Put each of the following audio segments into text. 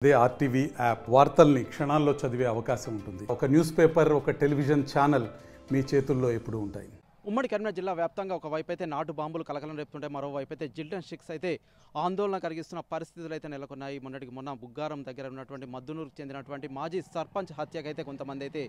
అదే RTV app వార్తల్ని క్షణాల్లో చదివే అవకాశం ఉంటుంది. ఒక న్యూస్ పేపర్, ఒక టెలివిజన్ ఛానల్ మీ చేతుల్లో ఎప్పుడూ ఉంటాయి. ఉమ్మడి కరీంనగర్ జిల్లా వ్యాప్తంగా ఒకవైపు అయితే నాటు బాంబులు కలకలం రేపుతుంటే మరోవైపు అయితే జిల్టన్ స్టిక్స్ అయితే ఆందోళన కలిగిస్తున్న పరిస్థితులు అయితే నెలకొన్నాయి. మొన్న బుగ్గారం దగ్గర ఉన్నటువంటి మద్దునూరుకు చెందినటువంటి మాజీ సర్పంచ్ హత్యకైతే కొంతమంది అయితే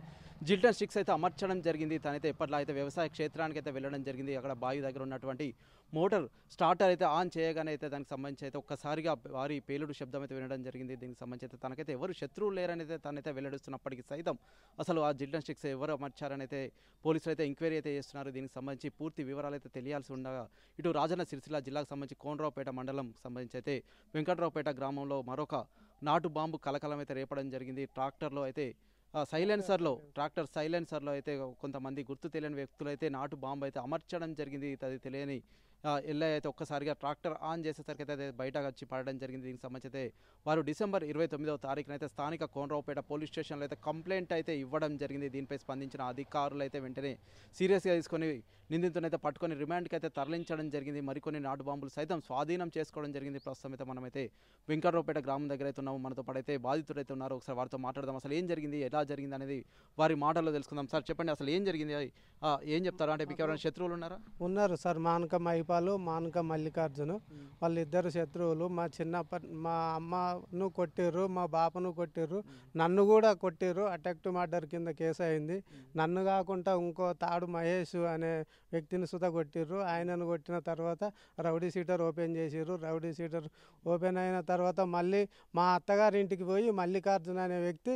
జిల్టన్ స్టిక్స్ అయితే అమర్చడం జరిగింది. తనైతే ఎప్పట్లో అయితే వ్యవసాయ క్షేత్రానికి అయితే వెళ్ళడం జరిగింది. అక్కడ బావి దగ్గర ఉన్నటువంటి మోటార్ స్టార్టర్ అయితే ఆన్ చేయగానే అయితే దానికి సంబంధించి అయితే ఒక్కసారిగా భారీ పేలుడు శబ్దం అయితే వినడం జరిగింది. దీనికి సంబంధించి అయితే తనకైతే ఎవరు శత్రువులు లేరని అయితే తనైతే వెల్లడిస్తున్నప్పటికీ సైతం అసలు ఆ జిల్టన్ స్టిక్స్ ఎవరు అమర్చారని అయితే పోలీసులు అయితే ఎంక్వైరీ అయితే చేస్తున్నారు. దీనికి సంబంధించి పూర్తి వివరాలు అయితే తెలియాల్సి ఉండగా ఇటు రాజన్న సిరిసిల్ల జిల్లాకు సంబంధించి కోనరావుపేట మండలం సంబంధించి అయితే వెంకట్రావుపేట గ్రామంలో మరొక నాటు బాంబు కలకలం అయితే రేపడం జరిగింది. ట్రాక్టర్ సైలెన్సర్లో అయితే కొంతమంది గుర్తు తెలియని వ్యక్తులు అయితే నాటు బాంబు అయితే అమర్చడం జరిగింది. అది తెలియని ఎల్ఐ అయితే ఒక్కసారిగా ట్రాక్టర్ ఆన్ చేసేసరికి అయితే బయటకు వచ్చి పడడం జరిగింది. దీనికి సంబంధించి అయితే వారు డిసెంబర్ 29వ తారీఖున అయితే స్థానిక కోనరావుపేట పోలీస్ స్టేషన్లో అయితే కంప్లైంట్ అయితే ఇవ్వడం జరిగింది. దీనిపై స్పందించిన అధికారులు అయితే వెంటనే సీరియస్గా తీసుకొని నిందితునైతే పట్టుకొని రిమాండ్కి అయితే తరలించడం జరిగింది. మరికొన్ని నాటు బాంబులు సైతం స్వాధీనం చేసుకోవడం జరిగింది. ప్రస్తుతం అయితే మనమైతే వెంకట్రావుపేట గ్రామం దగ్గర అయితే ఉన్నాము. మనతో పాటు అయితే బాధితుడు అయితే ఉన్నారు. ఒకసారి వారితో మాట్లాడదాం. అసలు ఏం జరిగింది, ఎలా జరిగింది అనేది వారి మాటల్లో తెలుసుకుందాం. సార్ చెప్పండి, అసలు ఏం జరిగింది, ఏం చెప్తారు? అంటే మీకు ఎవరైనా శత్రువులు ఉన్నారా? ఉన్నారు సార్. మానక మైపాలు, మానక మల్లికార్జును, వాళ్ళిద్దరు శత్రువులు. మా అమ్మను కొట్టిర్రు, మా బాపను కొట్టిర్రు, నన్ను కూడా కొట్టిర్రు. అటాక్ మర్డర్ కింద కేసు అయింది. నన్ను కాకుండా ఇంకో తాడు మహేష్ అనే వ్యక్తిని సుధా కొట్టిర్రు. ఆయనను కొట్టిన తర్వాత రౌడీ షీటర్ ఓపెన్ చేసిర్రు. రౌడీ షీటర్ ఓపెన్ అయిన తర్వాత మళ్ళీ మా అత్తగారి ఇంటికి పోయి మల్లికార్జున అనే వ్యక్తి,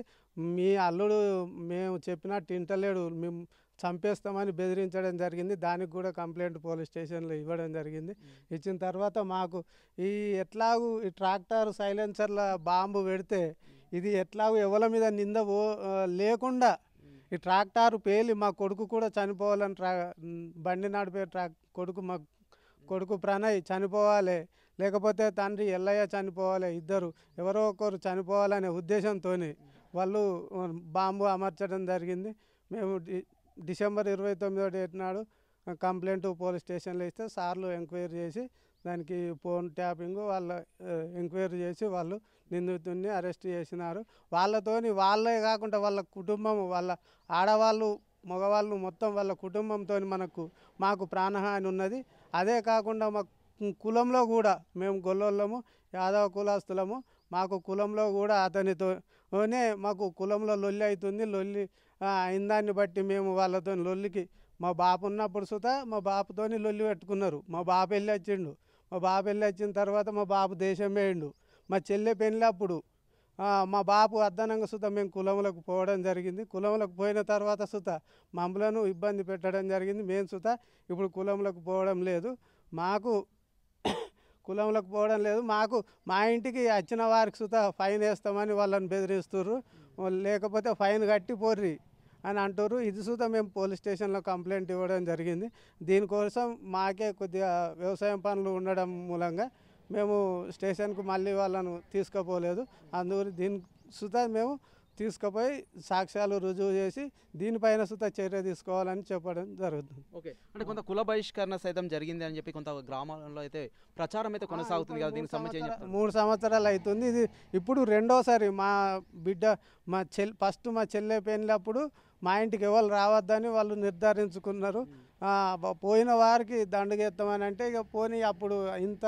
మీ అల్లుడు మేము చెప్పినట్టు ఇంటలేడు, మేము చంపేస్తామని బెదిరించడం జరిగింది. దానికి కూడా కంప్లైంట్ పోలీస్ స్టేషన్లో ఇవ్వడం జరిగింది. ఇచ్చిన తర్వాత మాకు ఎట్లాగూ ఈ ట్రాక్టర్ సైలెన్సర్ల బాంబు పెడితే ఇది ఎట్లాగూ ఎవరి మీద నింద లేకుండా ఈ ట్రాక్టర్ పేలి మా కొడుకు కూడా చనిపోవాలని బండి నడిపే మా కొడుకు ప్రణయ్ చనిపోవాలి, లేకపోతే తండ్రి ఎల్లయ్య చనిపోవాలి, ఇద్దరు ఎవరో ఒకరు చనిపోవాలనే ఉద్దేశంతో వాళ్ళు బాంబు అమర్చడం జరిగింది. మేము డిసెంబర్ 29వ డేట్ నాడు కంప్లైంట్ పోలీస్ స్టేషన్లో ఇస్తే సార్లు ఎంక్వైరీ చేసి దానికి ఫోన్ ట్యాపింగ్ వాళ్ళ ఎంక్వైరీ చేసి వాళ్ళు నిందితుడిని అరెస్ట్ చేసినారు. వాళ్ళే కాకుండా వాళ్ళ కుటుంబం, వాళ్ళ ఆడవాళ్ళు మగవాళ్ళు మొత్తం వాళ్ళ కుటుంబంతో మాకు ప్రాణహాని ఉన్నది. అదే కాకుండా మా కులంలో కూడా మేము గొల్లోళ్ళము, యాదవ కులస్తులము. మాకు కులంలో కూడా అతనితోనే మాకు కులంలో లొల్లి అవుతుంది. లొల్లి అయిన దాన్ని బట్టి మేము వాళ్ళతో లొల్లికి మా బాపు ఉన్నప్పుడు సుతా మా బాపుతోని లొల్లి పెట్టుకున్నారు. మా బాపు వెళ్ళి వచ్చిండు. మా బాపు వెళ్ళి వచ్చిన తర్వాత మా బాపు దేశం వేయండు. మా చెల్లె పెళ్ళప్పుడు మా బాపు అద్దనంగా సుతా మేము కులములకు పోవడం జరిగింది. కులములకు పోయిన తర్వాత సుతా మమ్మలను ఇబ్బంది పెట్టడం జరిగింది. మేము సుతా ఇప్పుడు కులములకు పోవడం లేదు. మాకు మా ఇంటికి వచ్చిన వారికి సుతా ఫైన్ వేస్తామని వాళ్ళని బెదిరిస్తుర్రు. లేకపోతే ఫైన్ కట్టి పోర్రి అని అంటారు. ఇది సుతా మేము పోలీస్ స్టేషన్లో కంప్లైంట్ ఇవ్వడం జరిగింది. దీనికోసం మాకే కొద్దిగా వ్యవసాయం పనులు ఉండడం మూలంగా మేము స్టేషన్కు మళ్ళీ వాళ్ళను తీసుకుపోలేదు. దీని సుతా మేము తీసుకుపోయి సాక్ష్యాలు రుజువు చేసి దీనిపైన సుతా చర్య తీసుకోవాలని చెప్పడం జరుగుతుంది. ఓకే, అంటే కొంత కుల బహిష్కరణ సైతం జరిగింది అని చెప్పి కొంత గ్రామాలలో అయితే ప్రచారం అయితే కొనసాగుతుంది కదా. దీనికి సంబంధించి 3 సంవత్సరాలు అవుతుంది. ఇది ఇప్పుడు రెండోసారి మా బిడ్డ ఫస్ట్ మా చెల్లె పెళ్ళినప్పుడు మా ఇంటికి ఎవరు రావద్దని వాళ్ళు నిర్ధారించుకున్నారు. పోయిన వారికి దండగెత్తామని అంటే ఇక పోనీ అప్పుడు ఇంత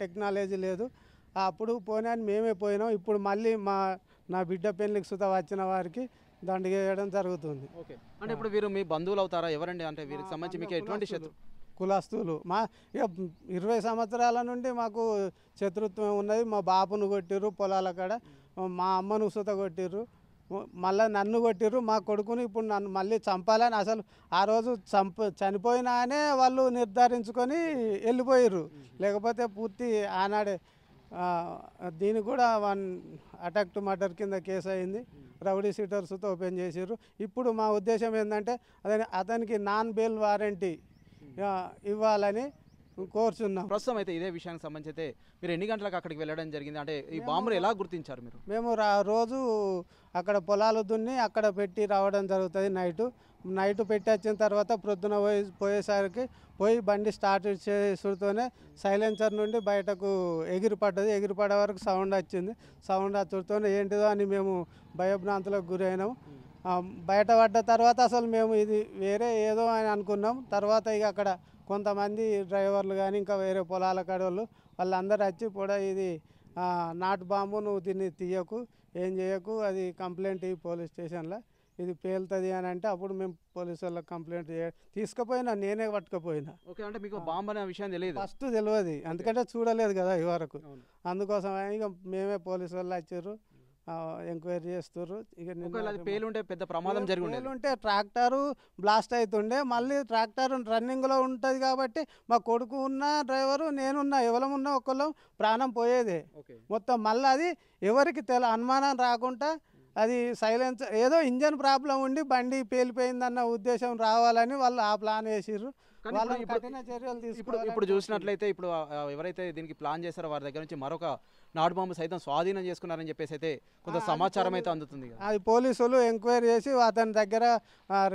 టెక్నాలజీ లేదు, అప్పుడు పోనీ అని మేమే పోయినాం. ఇప్పుడు మళ్ళీ నా బిడ్డ పెళ్ళికి సుతా వచ్చిన వారికి దండగేయడం జరుగుతుంది. ఓకే, అంటే ఇప్పుడు వీరు మీ బంధువులు అవుతారా? ఎవరండి? అంటే వీరికి సంబంధించి మీకు ఎటువంటి కులస్తులు మా ఇక 20 సంవత్సరాల నుండి మాకు శత్రుత్వం ఉన్నది. మా బాపును కొట్టిర్రు పొలాల కాడ, మా అమ్మను సుత కొట్టిర్రు, మళ్ళీ నన్ను కొట్టిర్రు. మా కొడుకుని ఇప్పుడు నన్ను మళ్ళీ చంపాలని అసలు ఆ రోజు చనిపోయినా అనే వాళ్ళు నిర్ధారించుకొని వెళ్ళిపోయారు. లేకపోతే పూర్తి ఆనాడే దీనికి కూడా అటాక్ మర్డర్ కింద కేసు అయింది. రౌడీ షీటర్స్తో ఓపెన్ చేసారు. ఇప్పుడు మా ఉద్దేశం ఏంటంటే అతనికి నాన్ బెయిల్ వారంటీ ఇవ్వాలని కోరుచున్నాం. ప్రస్తుతం అయితే ఇదే విషయానికి సంబంధించి అయితే మీరు ఎన్ని గంటలకు అక్కడికి వెళ్ళడం జరిగింది? అంటే ఈ బాంబును ఎలా గుర్తించారు మీరు? మేము రోజు అక్కడ పొలాలు దున్ని అక్కడ పెట్టి రావడం జరుగుతుంది నైటు. నైట్ పెట్టి వచ్చిన తర్వాత ప్రొద్దున పోయేసరికి బండి స్టార్ట్ చేసుడుతోనే సైలెన్సర్ నుండి బయటకు ఎగిరిపడ్డది. ఎగిరిపడే వరకు సౌండ్ వచ్చింది. సౌండ్ వచ్చుడుతోనే ఏంటిదో అని మేము భయభ్రాంతులకు గురైనాము. బయటపడ్డ తర్వాత అసలు మేము ఇది వేరే ఏదో అని అనుకున్నాం. తర్వాత ఇక అక్కడ కొంతమంది డ్రైవర్లు కానీ ఇంకా వేరే పొలాల కడవలు వాళ్ళందరూ వచ్చి కూడా ఇది నాటు బాంబు, నువ్వు దీన్ని తీయకు, ఏం చేయకు, అది కంప్లైంట్ ఇవ్వు పోలీస్ స్టేషన్లో, ఇది పేలుతుంది అని అంటే అప్పుడు మేము పోలీసు వాళ్ళకి కంప్లైంట్ తీసుకుపోయినా, నేనే పట్టుకుపోయినా. ఓకే, అంటే మీకు బాంబు అనే విషయం తెలియదు? ఫస్ట్ తెలియదు, ఎందుకంటే చూడలేదు కదా ఈ వరకు. అందుకోసం ఇక మేమే పోలీసు వాళ్ళు వచ్చారు, ఎంక్వైరీ చేస్తారు. ఇక పేలుంటే పెద్ద ప్రమాదం పేలుంటే ట్రాక్టరు బ్లాస్ట్ అవుతుండే, మళ్ళీ ట్రాక్టర్ రన్నింగ్లో ఉంటుంది కాబట్టి మా కొడుకు ఉన్న డ్రైవరు నేనున్నా ఎవరమున్నా ఒకళ్ళం ప్రాణం పోయేదే మొత్తం. మళ్ళీ అది ఎవరికి అనుమానం రాకుండా అది సైలెన్స్ ఏదో ఇంజన్ ప్రాబ్లం ఉండి బండి పేలిపోయిందన్న ఉద్దేశం రావాలని వాళ్ళు ఆ ప్లాన్ వేసిర్రు. వాళ్ళని కఠిన చర్యలు తీసుకున్నారు. ఇప్పుడు చూసినట్లయితే ఇప్పుడు ఎవరైతే దీనికి ప్లాన్ చేశారో వారి దగ్గర నుంచి మరొక నాటు బాంబు సైతం స్వాధీనం చేసుకున్నారని చెప్పేసి అయితే కొంత సమాచారం అయితే అందుతుంది. అది పోలీసులు ఎంక్వైరీ చేసి అతని దగ్గర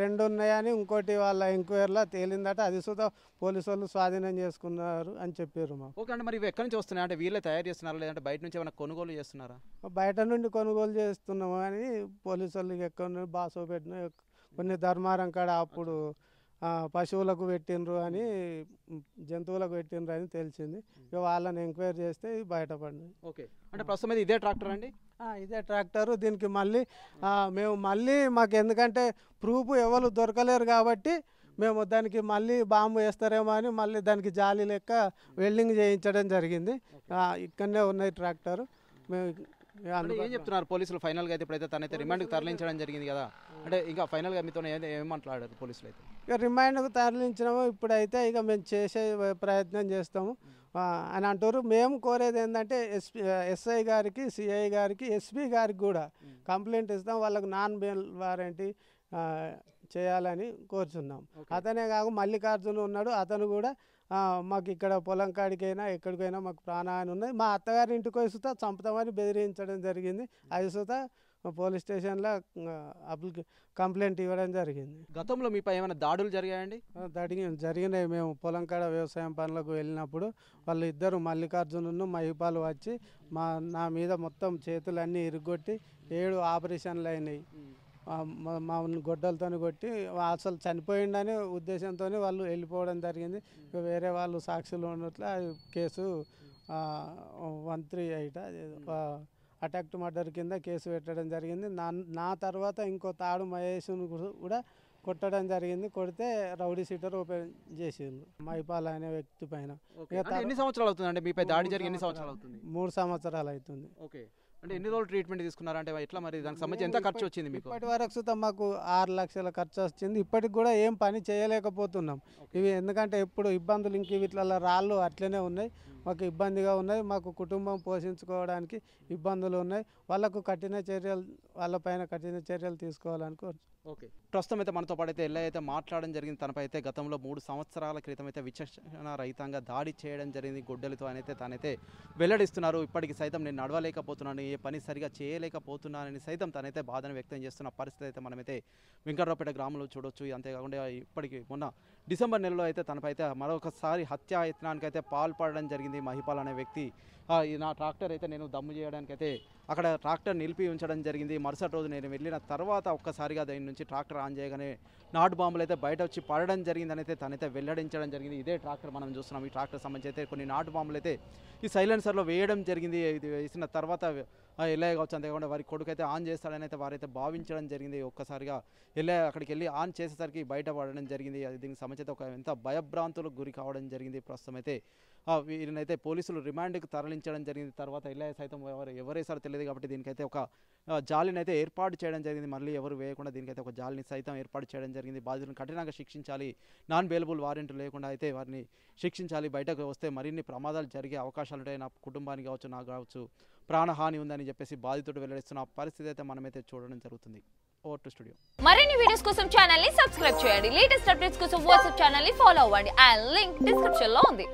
2 ఉన్నాయని ఇంకోటి వాళ్ళ ఎంక్వైరీలో తేలిందట. అది సుధా పోలీసు వాళ్ళు స్వాధీనం చేసుకున్నారు అని చెప్పారు మాకు. ఓకే, అంటే మరి ఇవి ఎక్కడి నుంచి వస్తున్నాయి? అంటే వీళ్ళే తయారు చేస్తున్నారా లేదంటే బయట నుంచి ఏమైనా కొనుగోలు చేస్తున్నారా? బయట నుండి కొనుగోలు చేస్తున్నాము అని పోలీసు వాళ్ళు ఎక్కడ నుండి బాసో పెట్టిన కొన్ని ధర్మారం కాడ అప్పుడు పశువులకు పెట్టినరు అని, జంతువులకు పెట్టినరు అని తెలిసింది. ఇక వాళ్ళని ఎంక్వైరీ చేస్తే బయటపడింది. ఓకే, అంటే ప్రస్తుతం ఇదే ట్రాక్టర్ అండి? ఇదే ట్రాక్టరు. దీనికి మళ్ళీ మేము మాకు ఎందుకంటే ప్రూఫ్ ఎవరు దొరకలేరు కాబట్టి మేము దానికి మళ్ళీ బాంబు వేస్తారేమో అని మళ్ళీ దానికి జాలి లెక్క వెల్డింగ్ చేయించడం జరిగింది. ఇక్కడనే ఉన్నాయి ట్రాక్టరు. మేము ఏం చెప్తున్నారు పోలీసులు ఫైనల్గా అయితే? ఇప్పుడైతే తనైతే రిమాండ్కి తరలించడం జరిగింది కదా, అంటే ఇంకా ఫైనల్గా మీతో ఏమంటారు పోలీసులు అయితే? ఇక రిమాండ్కు తరలించినాము. ఇప్పుడైతే ఇక మేము చేసే ప్రయత్నం చేస్తాము అని అంటారు. మేము కోరేది ఏంటంటే ఎస్ఐ గారికి, సిఐ గారికి, ఎస్పీ గారికి కూడా కంప్లైంట్ ఇస్తాం. వాళ్ళకు నాన్ బెయిల్ వారెంటీ చేయాలని కోరుచున్నాం. అతనే కాక మల్లికార్జున ఉన్నాడు, అతను కూడా మాకు ఇక్కడ పొలం కాడికైనా ఎక్కడికైనా మాకు ప్రాణహాని ఉన్నది, మా అత్తగారి ఇంటికి పోయి సుతా చంపుతామని బెదిరించడం జరిగింది. అది సుతా పోలీస్ స్టేషన్లో కంప్లైంట్ ఇవ్వడం జరిగింది. గతంలో మీపై ఏమైనా దాడులు జరిగాయండి? జరిగినాయి. మేము పొలం కాడ వ్యవసాయం పనులకు వెళ్ళినప్పుడు వాళ్ళు ఇద్దరు మల్లికార్జును మహిపాలు వచ్చి నా మీద మొత్తం చేతులన్నీ ఇరుగొట్టి 7 ఆపరేషన్లు అయినాయి. మా గొడ్డలతో కొట్టి అసలు చనిపోయిండని ఉద్దేశంతో వాళ్ళు వెళ్ళిపోవడం జరిగింది. వేరే వాళ్ళు సాక్షులు ఉన్నట్ల కేసు 138 అటాక్ టు మర్డర్ కింద కేసు పెట్టడం జరిగింది. నా తర్వాత ఇంకో తాడు మహేష్ను కూడా కొట్టడం జరిగింది. కొడితే రౌడీ షీటర్ ఓపెన్ చేసిండు మైపాల్ అనే వ్యక్తి పైన. ఎన్ని సంవత్సరాలు అవుతుంది మీపై దాడి జరిగి? ఎన్ని సంవత్సరాలు అవుతుంది? 3 సంవత్సరాలు అవుతుంది. ఓకే, అంటే ఎన్ని రోజులు ట్రీట్మెంట్ తీసుకున్నారంటే ఎట్లా మరి దానికి సంబంధించి ఎంత ఖర్చు వచ్చింది మీకు? ఇప్పటి వరకు సుతా మాకు 6 లక్షల ఖర్చు వచ్చింది. ఇప్పటికి కూడా ఏం పని చేయలేకపోతున్నాం. ఇవి ఎందుకంటే ఎప్పుడు ఇబ్బందులు ఇంక వీటిలో రాళ్ళు అట్లనే ఉన్నాయి, మాకు ఇబ్బందిగా ఉన్నాయి. మాకు కుటుంబం పోషించుకోవడానికి ఇబ్బందులు ఉన్నాయి. వాళ్ళకు వాళ్ళపైన కఠిన చర్యలు తీసుకోవాలని ఓకే, ప్రస్తుతం అయితే మనతో పాటు అయితే ఎల్ఐ అయితే మాట్లాడడం జరిగింది. తనపై అయితే గతంలో 3 సంవత్సరాల క్రితం అయితే విచక్షణ రహితంగా దాడి చేయడం జరిగింది గొడ్డలితో అయితే తనైతే వెల్లడిస్తున్నారు. ఇప్పటికి సైతం నేను నడవలేకపోతున్నాను, ఏ పని సరిగా చేయలేకపోతున్నానని సైతం తనైతే బాధను వ్యక్తం చేస్తున్న పరిస్థితి అయితే మనమైతే వెంకటరావుపేట గ్రామంలో చూడొచ్చు. అంతేకాకుండా ఇప్పటికి మొన్న డిసెంబర్ నెలలో అయితే తనపై అయితే మరొకసారి హత్యాయత్నానికి అయితే పాల్పడడం జరిగింది మహిపాల్ అనే వ్యక్తి. నా ట్రాక్టర్ అయితే నేను దమ్ము చేయడానికి అయితే అక్కడ ట్రాక్టర్ నిలిపి ఉంచడం జరిగింది. మరుసటి రోజు నేను వెళ్ళిన తర్వాత ఒక్కసారిగా దాని నుంచి ట్రాక్టర్ ఆన్ చేయగానే నాటు బాంబులు అయితే బయట వచ్చి పడడం జరిగిందని అయితే తనైతే వెల్లడించడం జరిగింది. ఇదే ట్రాక్టర్ మనం చూస్తున్నాం. ఈ ట్రాక్టర్ సంబంధించి అయితే కొన్ని నాటు బాంబులు అయితే ఈ సైలెన్సర్లో వేయడం జరిగింది. ఇది వేసిన తర్వాత ఎల్ఐ కావచ్చు, అంతేకాకుండా వారి కొడుకు అయితే ఆన్ చేస్తాడని అయితే వారైతే భావించడం జరిగింది. ఒక్కసారిగా ఎల్ఐ అక్కడికి వెళ్ళి ఆన్ చేసేసరికి బయట పడడం జరిగింది. అది దీనికి సంబంధించి ఒక ఎంత భయభ్రాంతులకు గురి కావడం జరిగింది. ప్రస్తుతం అయితే వీరినైతే పోలీసులు రిమాండ్కి తరలించడం జరిగింది. తర్వాత ఎల్ఐ సైతం ఎవరేసారో తెలియదు కాబట్టి దీనికైతే ఒక జాలిని అయితే ఏర్పాటు చేయడం జరిగింది. మళ్ళీ ఎవరు వేయకుండా దీనికైతే ఒక జాలిని సైతం ఏర్పాటు చేయడం జరిగింది. బాధితులను కఠినంగా శిక్షించాలి, నాన్ బెయిలబుల్ వారెంట్ లేకుండా అయితే వారిని శిక్షించాలి. బయటకు వస్తే మరిన్ని ప్రమాదాలు జరిగే అవకాశాలు ఉంటాయి, నా కుటుంబానికి కావచ్చు, నాకు కావచ్చు ప్రాణహాని ఉందని చెప్పేసి బాధితుడు వెల్లడిస్తున్న పరిస్థితి అయితే మనమైతే చూడడం జరుగుతుంది. Over to studio. మరిన్ని వీడియోస్ కోసం ఛానల్ ని సబ్స్క్రైబ్ చేయండి. లేటెస్ట్ అప్డేట్స్ కోసం వాట్సాప్ ఛానల్ ని ఫాలో అవ్వండి. ఆ లింక్ డిస్క్రిప్షన్ లో ఉంది.